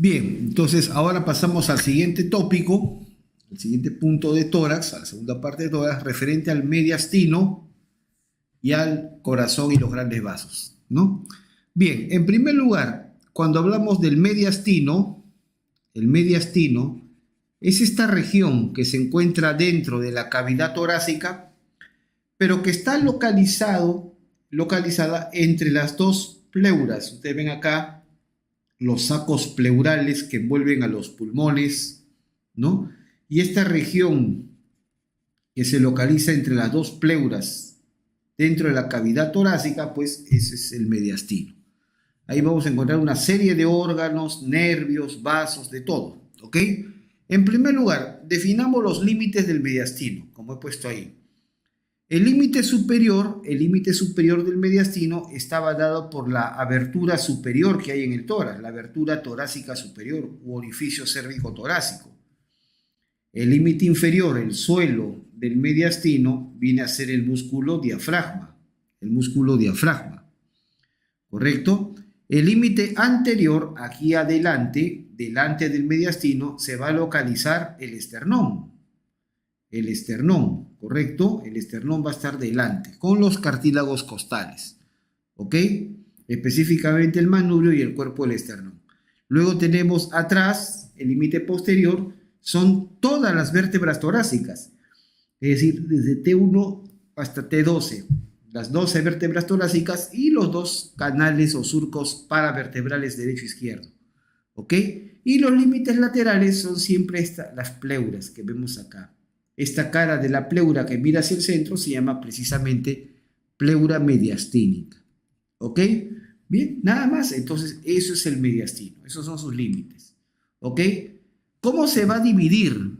Bien, entonces ahora pasamos al siguiente tópico, el siguiente punto de tórax, a la segunda parte de tórax, referente al mediastino y al corazón y los grandes vasos, ¿no? Bien, en primer lugar, cuando hablamos del mediastino, el mediastino es esta región que se encuentra dentro de la cavidad torácica, pero que está localizada entre las dos pleuras. Ustedes ven acá los sacos pleurales que envuelven a los pulmones, ¿no? Y esta región que se localiza entre las dos pleuras dentro de la cavidad torácica, pues ese es el mediastino. Ahí vamos a encontrar una serie de órganos, nervios, vasos, de todo, ¿ok? En primer lugar, definamos los límites del mediastino, como he puesto ahí. El límite superior del mediastino estaba dado por la abertura superior que hay en el tórax, la abertura torácica superior u orificio cérvico-torácico. El límite inferior, el suelo del mediastino, viene a ser el músculo diafragma, ¿correcto? El límite anterior, aquí adelante, delante del mediastino, se va a localizar el esternón, ¿correcto? El esternón va a estar delante, con los cartílagos costales, ¿ok? Específicamente el manubrio y el cuerpo del esternón. Luego tenemos atrás, el límite posterior, son todas las vértebras torácicas, es decir, desde T1 hasta T12, las 12 vértebras torácicas y los dos canales o surcos paravertebrales derecho e izquierdo, ¿ok? Y los límites laterales son siempre las pleuras que vemos acá. Esta cara de la pleura que mira hacia el centro se llama precisamente pleura mediastínica, ¿ok? Bien, nada más. Entonces, eso es el mediastino, esos son sus límites, ¿ok? ¿Cómo se va a dividir?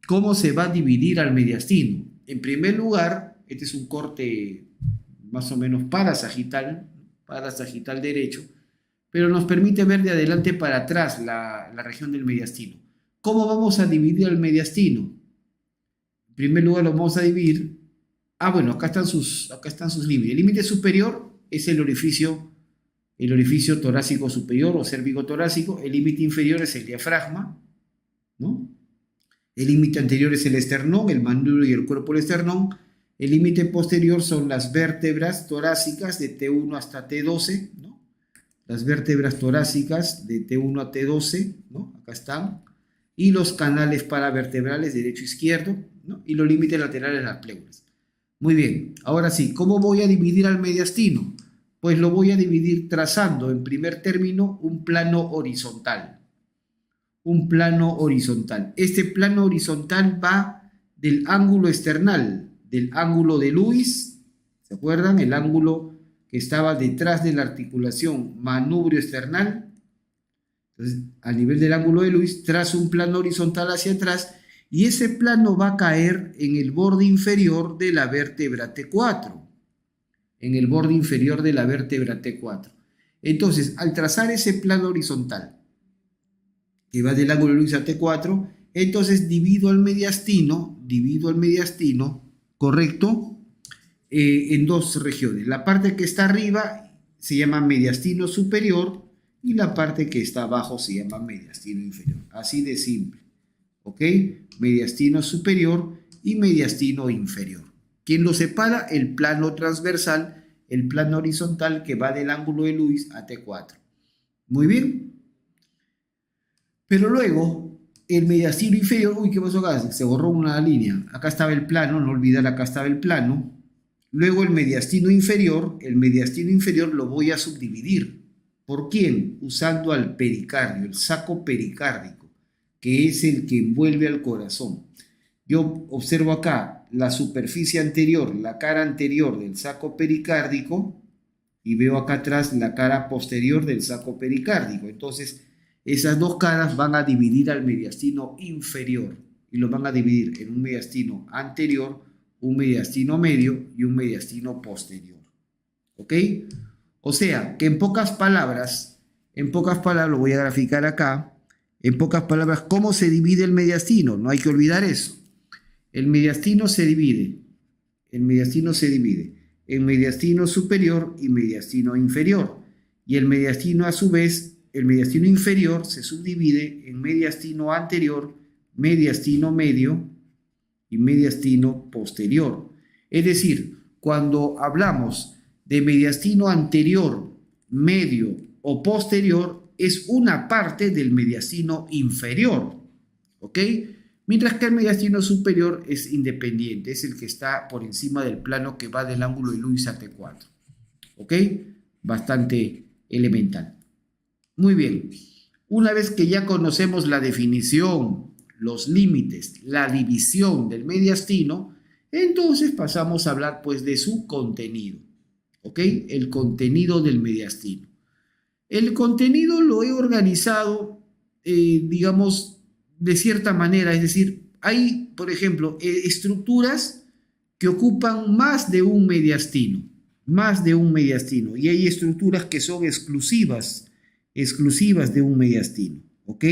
¿Cómo se va a dividir al mediastino? En primer lugar, este es un corte más o menos parasagital derecho, pero nos permite ver de adelante para atrás la región del mediastino. ¿Cómo vamos a dividir al mediastino? En primer lugar lo vamos a dividir. Bueno, acá están sus límites. El límite superior es el orificio torácico superior o cérvico-torácico. El límite inferior es el diafragma, ¿no? El límite anterior es el esternón, el manubrio y el cuerpo del esternón. El límite posterior son las vértebras torácicas de T1 hasta T12, ¿no? Las vértebras torácicas de T1 a T12, ¿no? Acá están. Y los canales paravertebrales derecho e izquierdo, ¿no? Y los límites laterales, las pleuras. Muy bien, ahora sí, ¿cómo voy a dividir al mediastino? Pues lo voy a dividir trazando en primer término un plano horizontal. Este plano horizontal va del ángulo esternal, del ángulo de Lewis, ¿se acuerdan? El ángulo que estaba detrás de la articulación manubrio-esternal. Entonces, a nivel del ángulo de Lewis, trazo un plano horizontal hacia atrás y ese plano va a caer en el borde inferior de la vértebra T4. Entonces, al trazar ese plano horizontal que va del ángulo de Lewis a T4, entonces divido al mediastino, ¿correcto? En dos regiones. La parte que está arriba se llama mediastino superior y la parte que está abajo se llama mediastino inferior. Así de simple, ¿ok? Mediastino superior y mediastino inferior. ¿Quién lo separa? El plano transversal, el plano horizontal que va del ángulo de Lewis a T4. Muy bien. Pero luego, el mediastino inferior, ¿qué pasó acá? Se borró una línea. Acá estaba el plano, no olvidar, acá estaba el plano. Luego el mediastino inferior lo voy a subdividir. ¿Por quién? Usando al pericardio, el saco pericárdico, que es el que envuelve al corazón. Yo observo acá la superficie anterior, la cara anterior del saco pericárdico y veo acá atrás la cara posterior del saco pericárdico. Entonces, esas dos caras van a dividir al mediastino inferior y lo van a dividir en un mediastino anterior, un mediastino medio y un mediastino posterior. ¿Ok? O sea, que en pocas palabras, lo voy a graficar acá, en pocas palabras, ¿cómo se divide el mediastino? No hay que olvidar eso. El mediastino se divide en mediastino superior y mediastino inferior. Y el mediastino a su vez el mediastino inferior se subdivide en mediastino anterior, mediastino medio y mediastino posterior. Es decir, cuando hablamos de mediastino anterior, medio o posterior, es una parte del mediastino inferior, ¿ok? Mientras que el mediastino superior es independiente, es el que está por encima del plano que va del ángulo de Luis a T4, ¿ok? Bastante elemental. Muy bien, una vez que ya conocemos la definición, los límites, la división del mediastino, entonces pasamos a hablar pues de su contenido, ¿ok? El contenido del mediastino. El contenido lo he organizado, digamos, de cierta manera, es decir, hay, por ejemplo, estructuras que ocupan más de un mediastino, y hay estructuras que son exclusivas de un mediastino, ¿ok?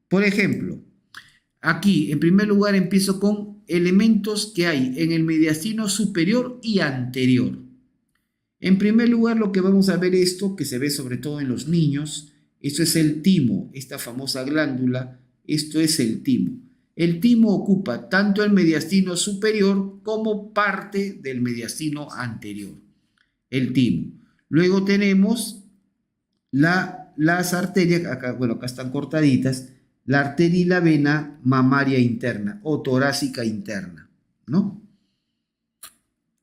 Por ejemplo, aquí, en primer lugar, empiezo con elementos que hay en el mediastino superior y anterior. En primer lugar, lo que vamos a ver esto, que se ve sobre todo en los niños, esto es el timo, esta famosa glándula, esto es el timo. El timo ocupa tanto el mediastino superior como parte del mediastino anterior, el timo. Luego tenemos las arterias, acá están cortaditas, la arteria y la vena mamaria interna o torácica interna, ¿no?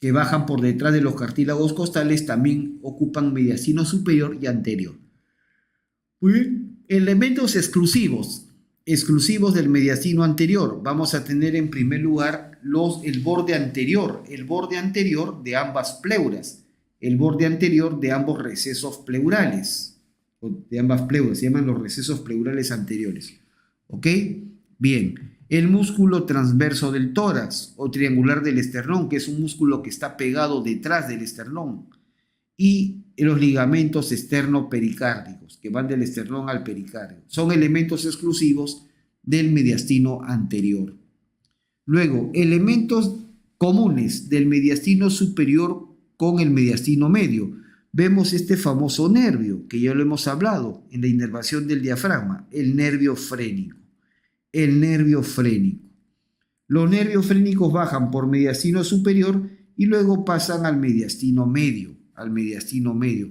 Que bajan por detrás de los cartílagos costales, también ocupan mediastino superior y anterior. Muy bien. Elementos exclusivos del mediastino anterior. Vamos a tener en primer lugar el borde anterior de ambas pleuras, el borde anterior de ambos recesos pleurales, de ambas pleuras, se llaman los recesos pleurales anteriores. ¿Ok? Bien. El músculo transverso del tórax o triangular del esternón, que es un músculo que está pegado detrás del esternón, y los ligamentos externo-pericárdicos, que van del esternón al pericardio. Son elementos exclusivos del mediastino anterior. Luego, elementos comunes del mediastino superior con el mediastino medio. Vemos este famoso nervio, que ya lo hemos hablado en la inervación del diafragma, el nervio frénico. Los nervios frénicos bajan por mediastino superior y luego pasan al mediastino medio,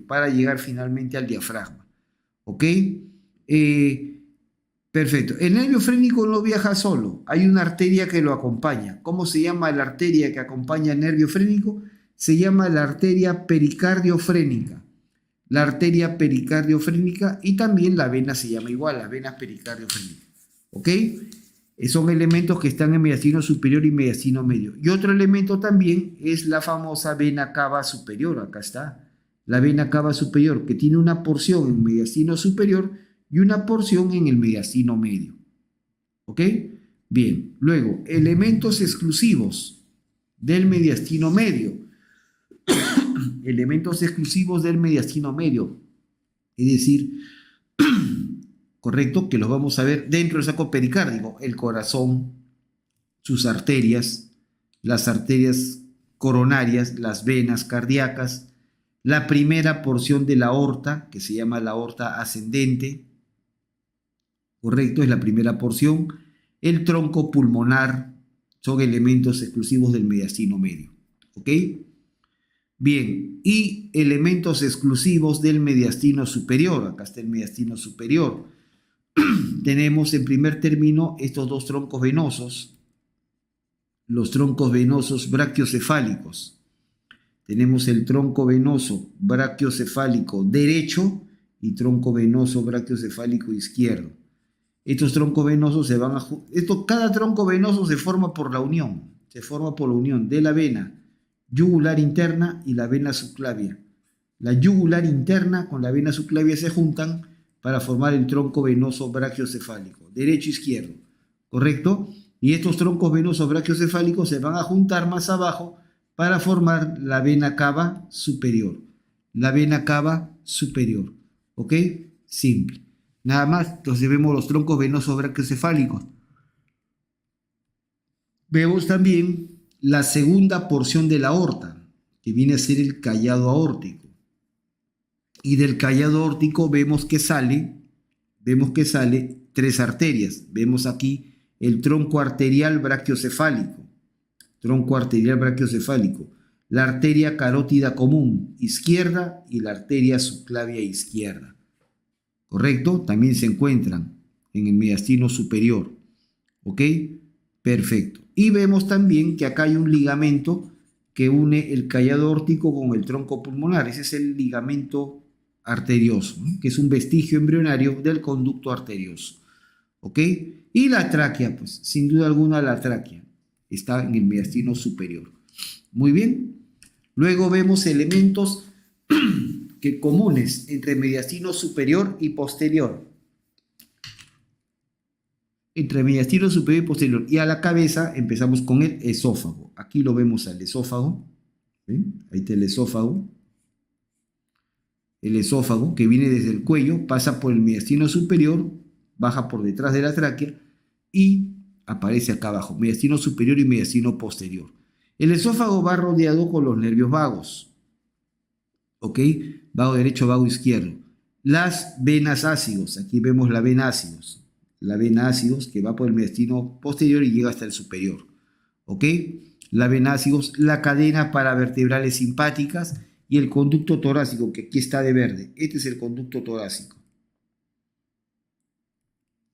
para llegar finalmente al diafragma. ¿Ok? Perfecto. El nervio frénico no viaja solo, hay una arteria que lo acompaña. ¿Cómo se llama la arteria que acompaña el nervio frénico? Se llama la arteria pericardiofrénica. Y también la vena se llama igual, las venas pericardiofrénicas. ¿Ok? Son elementos que están en mediastino superior y mediastino medio. Y otro elemento también es la famosa vena cava superior. Acá está. La vena cava superior, que tiene una porción en mediastino superior y una porción en el mediastino medio. ¿Ok? Bien. Luego, elementos exclusivos del mediastino medio. Elementos exclusivos del mediastino medio. Es decir, correcto, que los vamos a ver dentro del saco pericárdico, el corazón, sus arterias, las arterias coronarias, las venas cardíacas, la primera porción de la aorta, que se llama la aorta ascendente, correcto, es la primera porción, el tronco pulmonar, son elementos exclusivos del mediastino medio, ¿ok? Bien, y elementos exclusivos del mediastino superior, acá está el mediastino superior. Tenemos en primer término estos dos troncos venosos, los troncos venosos brachiocefálicos. Tenemos el tronco venoso brachiocefálico derecho y tronco venoso brachiocefálico izquierdo. Estos troncos venosos cada tronco venoso se forma por la unión de la vena yugular interna y la vena subclavia. La yugular interna con la vena subclavia se juntan para formar el tronco venoso brachiocefálico, derecho e izquierdo, ¿correcto? Y estos troncos venosos brachiocefálicos se van a juntar más abajo para formar la vena cava superior. ¿Ok? Simple. Nada más, entonces vemos los troncos venosos brachiocefálicos. Vemos también la segunda porción de la aorta, que viene a ser el callado aórtico. Y del callado aórtico vemos que sale 3 arterias. Vemos aquí el tronco arterial brachiocefálico. La arteria carótida común izquierda y la arteria subclavia izquierda. ¿Correcto? También se encuentran en el mediastino superior. ¿Ok? Perfecto. Y vemos también que acá hay un ligamento que une el callado aórtico con el tronco pulmonar. Ese es el ligamento arterioso, ¿no? Que es un vestigio embrionario del conducto arterioso. ¿Ok? Y la tráquea, pues, sin duda alguna la tráquea está en el mediastino superior. Muy bien. Luego vemos elementos comunes entre mediastino superior y posterior. Entre mediastino superior y posterior. Y a la cabeza empezamos con el esófago. Aquí lo vemos al esófago. ¿Ven? Ahí está el esófago. El esófago que viene desde el cuello, pasa por el mediastino superior, baja por detrás de la tráquea y aparece acá abajo. Mediastino superior y mediastino posterior. El esófago va rodeado con los nervios vagos. ¿Ok? Vago derecho, vago izquierdo. Las venas ácidos. Aquí vemos la vena ácidos. La vena ácidos que va por el mediastino posterior y llega hasta el superior. ¿Ok? La vena ácidos, la cadena paravertebrales simpáticas y el conducto torácico, que aquí está de verde. Este es el conducto torácico.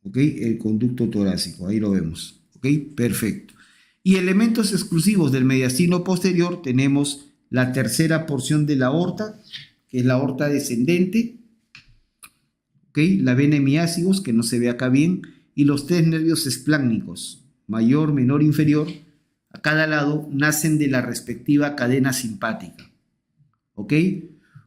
¿Ok? El conducto torácico, ahí lo vemos. ¿Ok? Perfecto. Y elementos exclusivos del mediastino posterior tenemos la tercera porción de la aorta, que es la aorta descendente. ¿Ok? La vena hemiácigos, que no se ve acá bien, y los 3 nervios espláncnicos, mayor, menor, inferior, a cada lado, nacen de la respectiva cadena simpática. ¿Ok?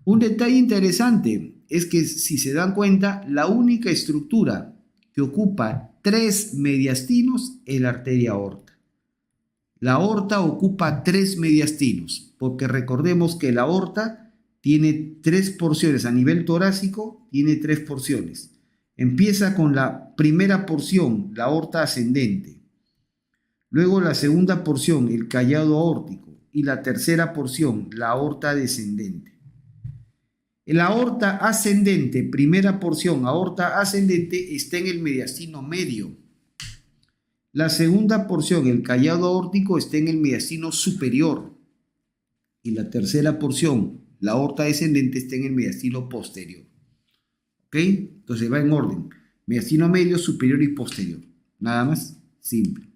Un detalle interesante es que, si se dan cuenta, la única estructura que ocupa 3 mediastinos es la arteria aorta. La aorta ocupa 3 mediastinos, porque recordemos que la aorta tiene 3 porciones. A nivel torácico tiene 3 porciones. Empieza con la primera porción, la aorta ascendente. Luego la segunda porción, el callado aórtico. Y la tercera porción, la aorta descendente. La aorta ascendente, primera porción, aorta ascendente, está en el mediastino medio. La segunda porción, el callado aórtico, está en el mediastino superior. Y la tercera porción, la aorta descendente, está en el mediastino posterior. ¿Ok? Entonces va en orden. Mediastino medio, superior y posterior. Nada más, simple.